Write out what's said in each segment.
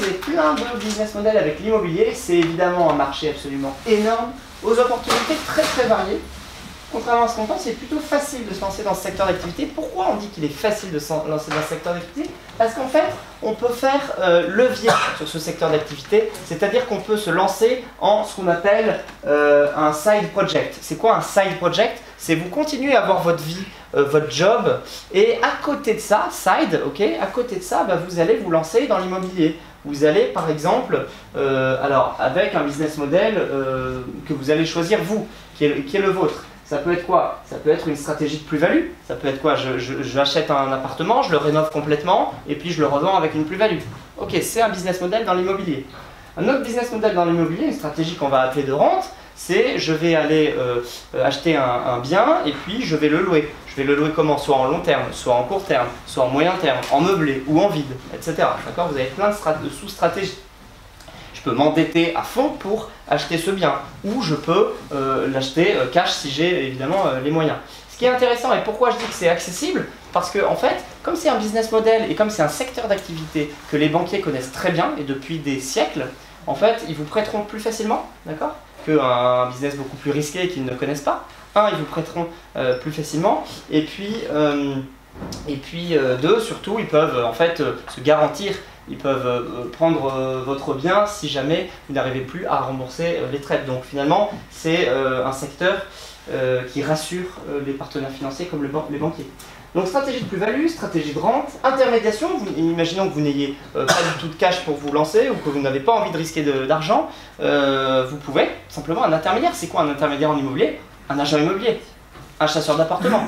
et plein de business models avec l'immobilier. C'est évidemment un marché absolument énorme, aux opportunités très très variées. Contrairement à ce qu'on pense, c'est plutôt facile de se lancer dans ce secteur d'activité. Pourquoi on dit qu'il est facile de se lancer dans ce secteur d'activité? Parce qu'en fait, on peut faire levier sur ce secteur d'activité, c'est-à-dire qu'on peut se lancer en ce qu'on appelle un side project. C'est quoi un side project? C'est vous continuez à avoir votre vie, votre job, et à côté de ça, side, ok, à côté de ça, vous allez vous lancer dans l'immobilier. Vous allez par exemple, alors avec un business model que vous allez choisir vous, qui est le vôtre. Ça peut être quoi? Ça peut être une stratégie de plus-value. Ça peut être quoi? J'achète un appartement, je le rénove complètement et puis je le revends avec une plus-value. Ok, c'est un business model dans l'immobilier. Un autre business model dans l'immobilier, une stratégie qu'on va appeler de rente, c'est je vais aller acheter un bien et puis je vais le louer. Je vais le louer comment? Soit en long terme, soit en court terme, soit en moyen terme, en meublé ou en vide, etc. D'accord? Vous avez plein de sous-stratégies. Je peux m'endetter à fond pour acheter ce bien, ou je peux l'acheter cash si j'ai évidemment les moyens. Ce qui est intéressant et pourquoi je dis que c'est accessible, parce que en fait, comme c'est un business model et comme c'est un secteur d'activité que les banquiers connaissent très bien et depuis des siècles, en fait, ils vous prêteront plus facilement, d'accord, qu'un business beaucoup plus risqué qu'ils ne connaissent pas. Ils vous prêteront plus facilement, et puis deux, surtout, ils peuvent en fait se garantir. Ils peuvent prendre votre bien si jamais vous n'arrivez plus à rembourser les traites. Donc finalement, c'est un secteur qui rassure les partenaires financiers comme les banquiers. Donc stratégie de plus-value, stratégie de rente, intermédiation. Imaginons que vous n'ayez pas du tout de cash pour vous lancer ou que vous n'avez pas envie de risquer d'argent. Vous pouvez simplement un intermédiaire. C'est quoi un intermédiaire en immobilier? Un agent immobilier, un chasseur d'appartements.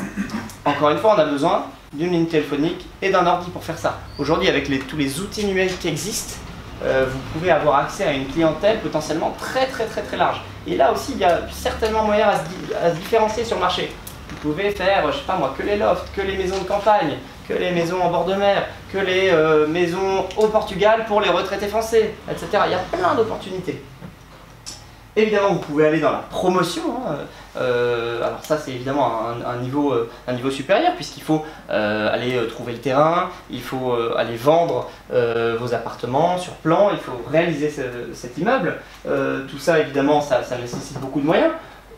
Encore une fois, on a besoin d'une ligne téléphonique et d'un ordi pour faire ça. Aujourd'hui, avec tous les outils numériques qui existent, vous pouvez avoir accès à une clientèle potentiellement très large. Et là aussi, il y a certainement moyen à se différencier sur le marché. Vous pouvez faire, je sais pas moi, que les lofts, que les maisons de campagne, que les maisons en bord de mer, que les maisons au Portugal pour les retraités français, etc. Il y a plein d'opportunités. Évidemment, vous pouvez aller dans la promotion. Alors ça, c'est évidemment un niveau supérieur, puisqu'il faut aller trouver le terrain, il faut aller vendre vos appartements sur plan, il faut réaliser cet immeuble. Tout ça, évidemment, ça nécessite beaucoup de moyens.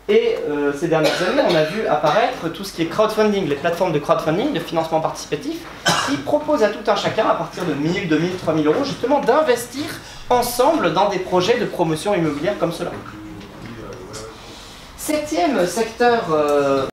Et ces dernières années, on a vu apparaître tout ce qui est crowdfunding, les plateformes de crowdfunding, de financement participatif, qui proposent à tout un chacun, à partir de 1000, 2000, 3000 euros, justement d'investir ensemble dans des projets de promotion immobilière comme cela. Septième secteur